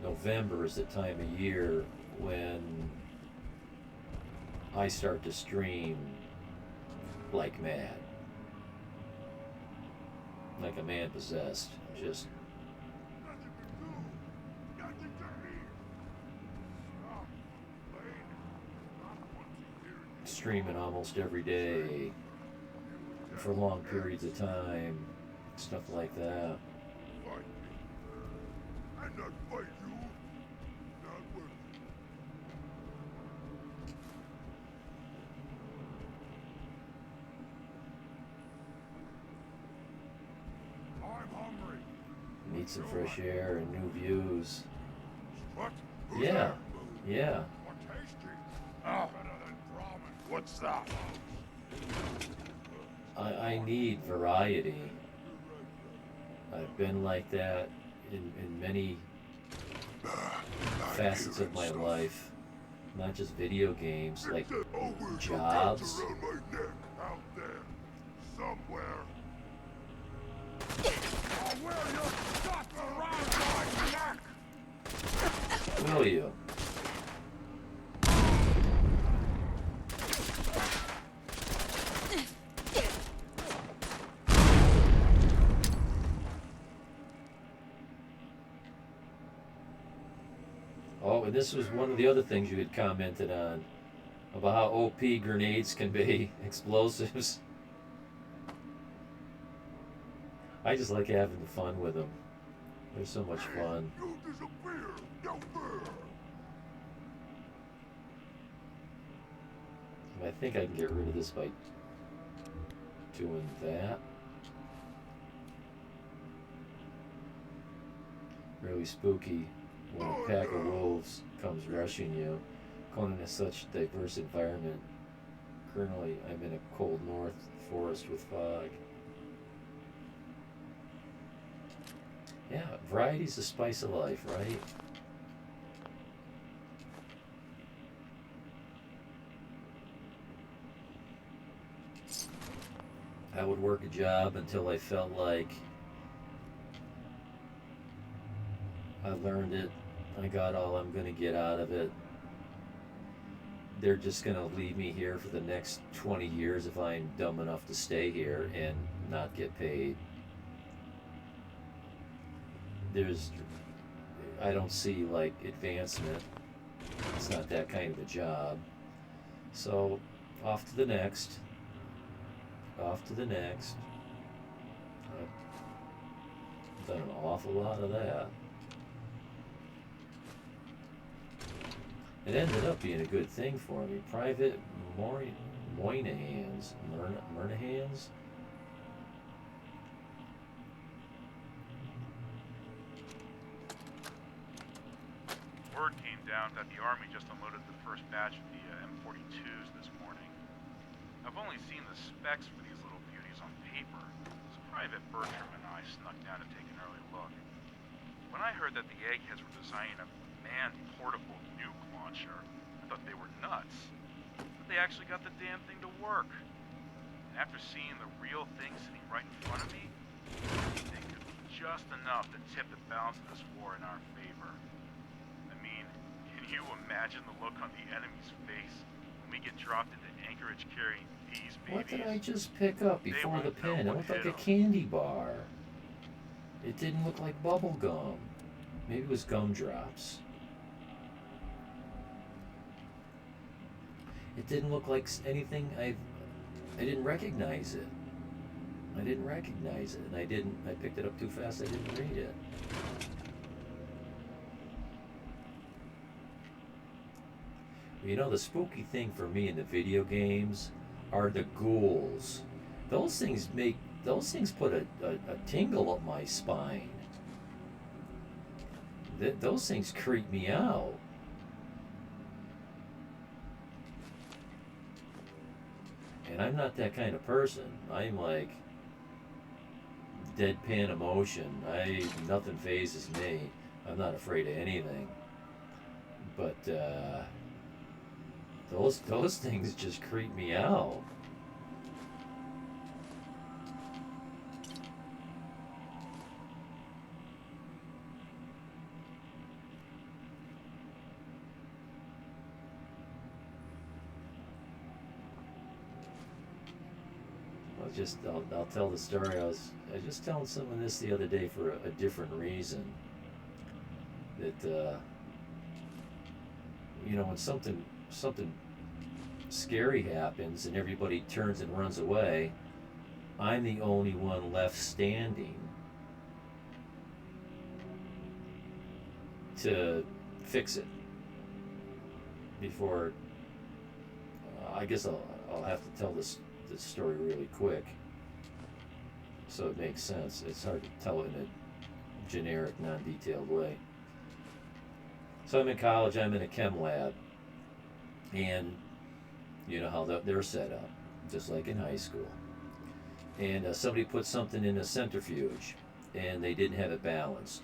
November is the time of year when I start to stream like mad. Like a man possessed. Just streaming almost every day for long periods of time, stuff like that. I'm not fight you. Not with I'm hungry. Need some fresh air and new views. What? Yeah, yeah. What tasty? Ah, better than ramen. What's that? I need variety. I've been like that in many facets of my life. Not just video games, like jobs. Around my neck out there. Somewhere. I'll wear your guts around my neck! Will you? Oh, and this was one of the other things you had commented on, about how OP grenades can be explosives. I just like having fun with them. They're so much fun. You disappear! Don't fear! I think I can get rid of this by doing that. Really spooky when a pack of wolves comes rushing you. Conan is such a diverse environment. Currently, I'm in a cold north forest with fog. Yeah, variety's the spice of life, right? I would work a job until I felt like I learned it, I got all I'm gonna get out of it. They're just gonna leave me here for the next 20 years if I'm dumb enough to stay here and not get paid. I don't see like advancement. It's not that kind of a job. So, off to the next. Off to the next. I've done an awful lot of that. It ended up being a good thing for me. Private Moynahans. Murnahans? Word came down that the Army just unloaded the first batch of the M42s this morning. I've only seen the specs for these little beauties on paper, so Private Bertram and I snuck down to take an early look. When I heard that the eggheads were designing a manned portable nuke launcher, I thought they were nuts. But they actually got the damn thing to work. And after seeing the real thing sitting right in front of me, they could be just enough to tip the balance of this war in our favor. I mean, can you imagine the look on the enemy's face when we get dropped into Anchorage carrying these babies? What did I just pick up before the pen? It looked like a candy bar. It didn't look like bubble gum. Maybe it was gumdrops. It didn't look like anything I didn't recognize it. I didn't recognize it, and I picked it up too fast, I didn't read it. You know, the spooky thing for me in the video games are the ghouls. Those things put a tingle up my spine. Those things creep me out. And I'm not that kind of person. I'm like deadpan emotion. Nothing phases me. I'm not afraid of anything. But those things just creep me out. I'll tell the story. I was just telling someone this the other day for a different reason. That you know, when something scary happens and everybody turns and runs away, I'm the only one left standing to fix it before. I guess I'll have to tell this story really quick so it makes sense. It's hard to tell it in a generic, non-detailed way. So I'm in college, I'm in a chem lab, and you know how they're set up, just like in high school. And somebody put something in a centrifuge, and they didn't have it balanced.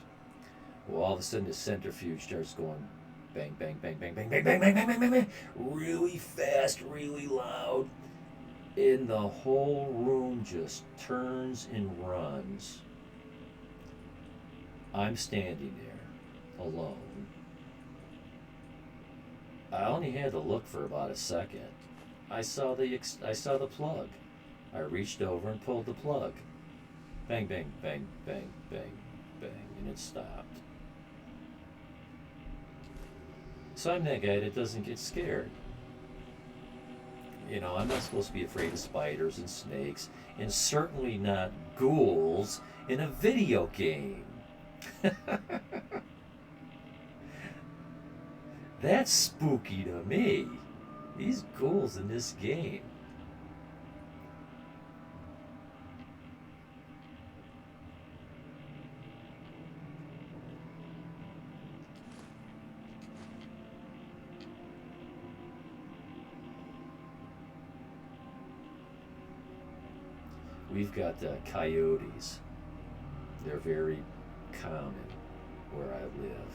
Well, all of a sudden the centrifuge starts going bang, bang, bang, bang, bang, bang, bang, bang, bang, bang, bang, bang, really fast, really loud. And the whole room just turns and runs. I'm standing there, alone. I only had to look for about a second. I saw the plug. I reached over and pulled the plug. Bang, bang, bang, bang, bang, bang, and it stopped. So I'm that guy that doesn't get scared. You know, I'm not supposed to be afraid of spiders and snakes, and certainly not ghouls in a video game. That's spooky to me. These ghouls in this game. we've got coyotes. They're very common where I live.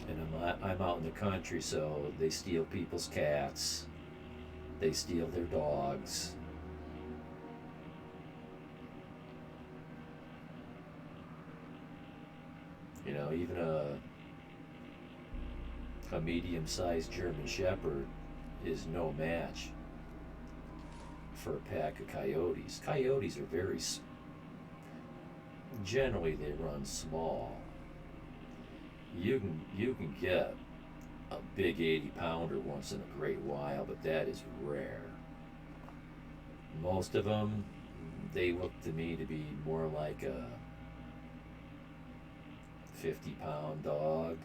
And I'm out in the country, so they steal people's cats. They steal their dogs. You know, even a medium-sized German Shepherd is no match for a pack of coyotes. Coyotes are very, generally they run small. You can get a big 80-pounder once in a great while, but that is rare. Most of them, they look to me to be more like a 50-pound dog.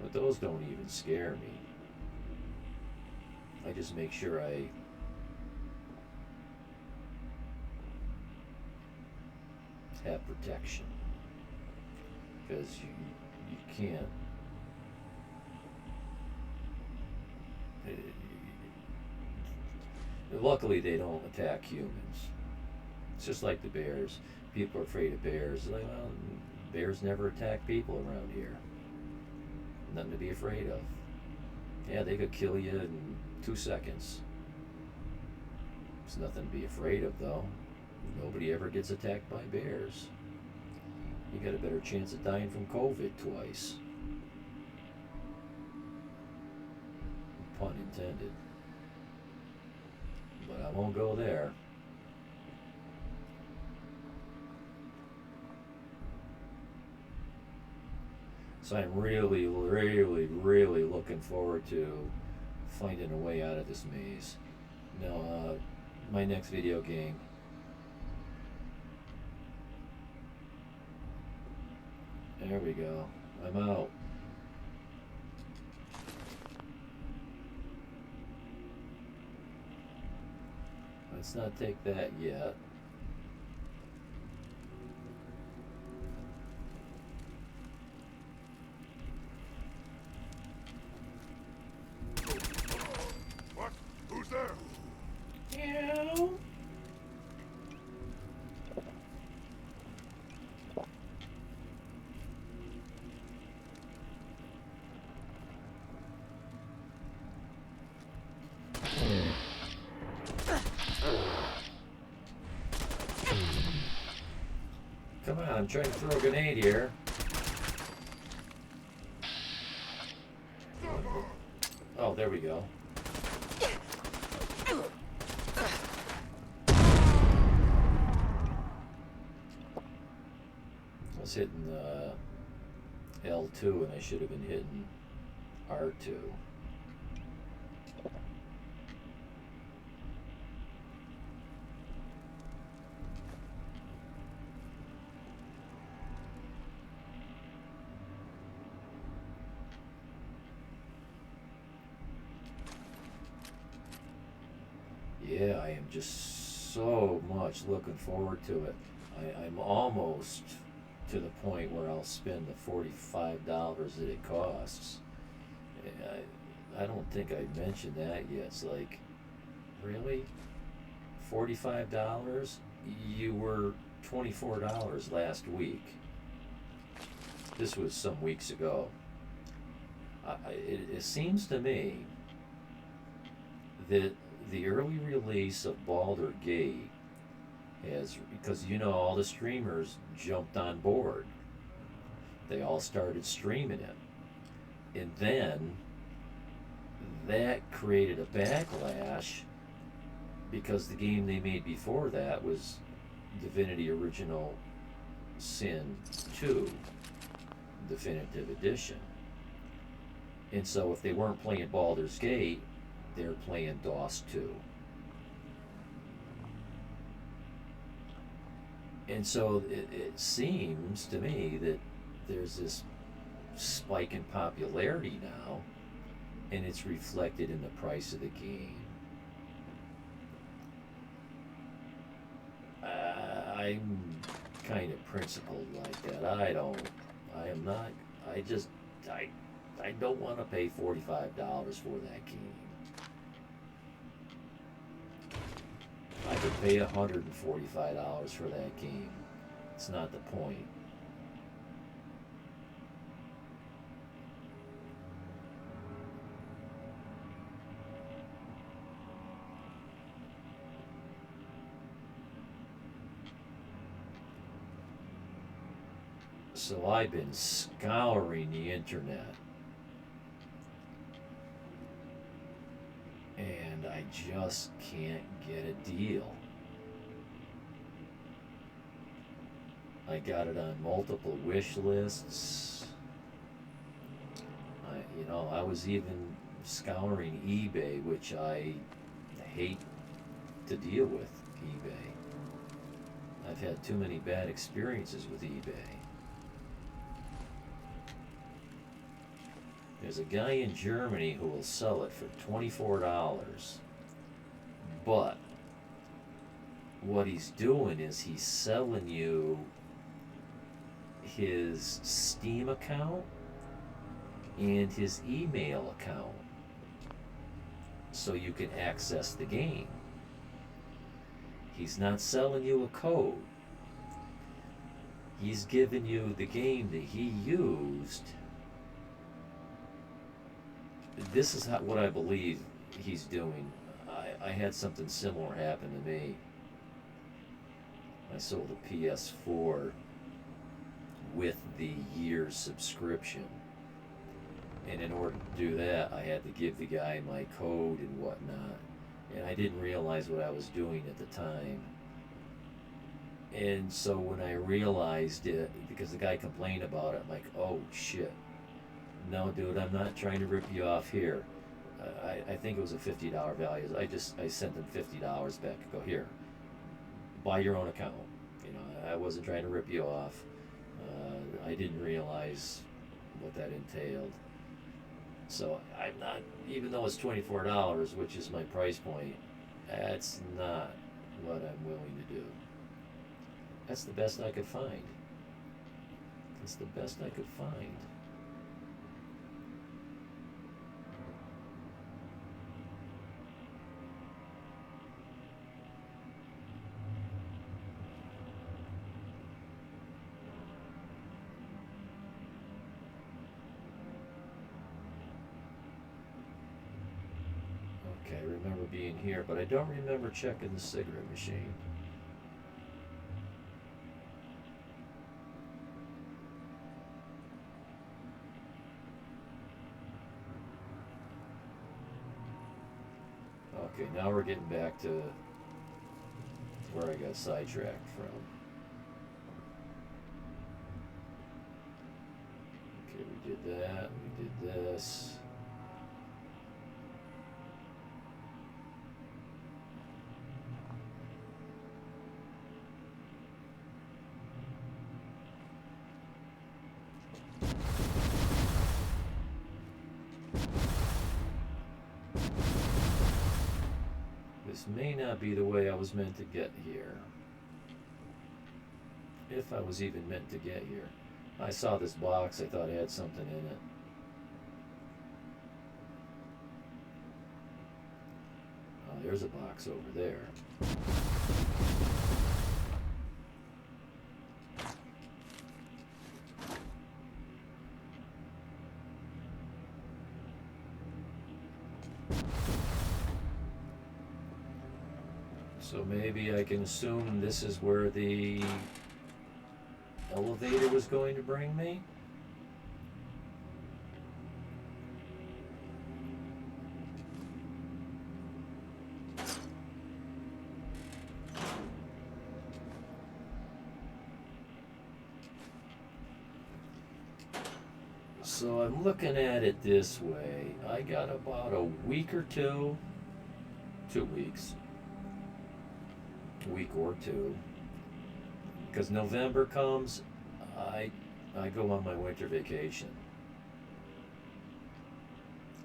But those don't even scare me. I just make sure I have protection, because you can't. Luckily, they don't attack humans. It's just like the bears. People are afraid of bears. They're like, well, bears never attack people around here. Nothing to be afraid of. Yeah, they could kill you in 2 seconds. It's nothing to be afraid of, though. Nobody ever gets attacked by bears. You got a better chance of dying from COVID twice. Pun intended. But I won't go there. So I'm really, really, really looking forward to finding a way out of this maze. Now, my next video game. There we go. I'm out. Let's not take that yet. What? Who's there? Meow. Come on, I'm trying to throw a grenade here. Oh, there we go. I was hitting L2 and I should have been hitting R2. Yeah, I am just so much looking forward to it. I'm almost to the point where I'll spend the $45 that it costs. I don't think I mentioned that yet. It's like, really? $45? You were $24 last week. This was some weeks ago. It seems to me that the early release of Baldur's Gate has, because you know all the streamers jumped on board. They all started streaming it. And then that created a backlash because the game they made before that was Divinity Original Sin 2 Definitive Edition. And so if they weren't playing Baldur's Gate, they're playing DOS 2. And so it seems to me that there's this spike in popularity now and it's reflected in the price of the game. I'm kind of principled like that. I don't want to pay $45 for that game. I could pay $145 for that game. It's not the point. So I've been scouring the internet, and I just can't get a deal. I got it on multiple wish lists. I was even scouring eBay, which I hate to deal with eBay. I've had too many bad experiences with eBay. There's a guy in Germany who will sell it for $24, but what he's doing is he's selling you his Steam account and his email account so you can access the game. He's not selling you a code. He's giving you the game that he used. This is what I believe he's doing. I had something similar happen to me. I sold a PS4 with the year's subscription. And in order to do that, I had to give the guy my code and whatnot. And I didn't realize what I was doing at the time. And so when I realized it, because the guy complained about it, I'm like, oh shit. No, dude, I'm not trying to rip you off here. I think it was a $50 value. I sent him $50 back. I go, here, buy your own account. I wasn't trying to rip you off. I didn't realize what that entailed. So I'm not, even though it's $24, which is my price point, that's not what I'm willing to do. That's the best I could find. That's the best I could find. Okay, I remember being here, but I don't remember checking the cigarette machine. Okay, now we're getting back to where I got sidetracked from. Okay, we did that, we did this. This may not be the way I was meant to get here. If I was even meant to get here. I saw this box, I thought it had something in it. Oh, there's a box over there. So maybe I can assume this is where the elevator was going to bring me? So I'm looking at it this way. I got about a week or 2 weeks. Week or 2, because November comes, I go on my winter vacation,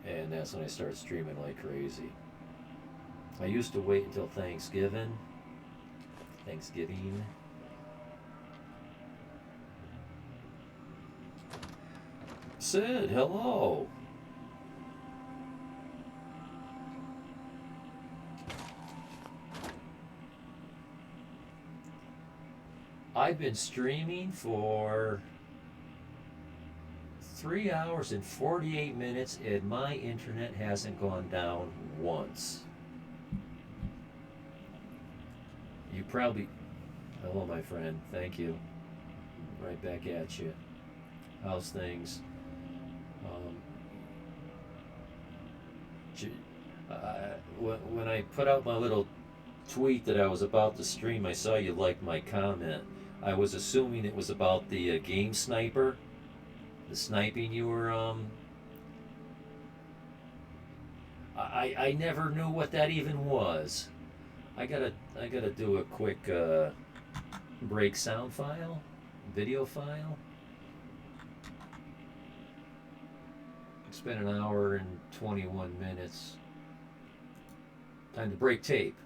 and that's when I started streaming like crazy. I used to wait until Thanksgiving. Sid, hello. I've been streaming for 3 hours and 48 minutes, and my internet hasn't gone down once. You probably... Hello, my friend. Thank you. Right back at you. How's things? When I put out my little tweet that I was about to stream, I saw you liked my comment. I was assuming it was about the game sniper, the sniping you were I never knew what that even was. I gotta do a quick break sound file, video file. It's been an hour and 21 minutes. Time to break tape.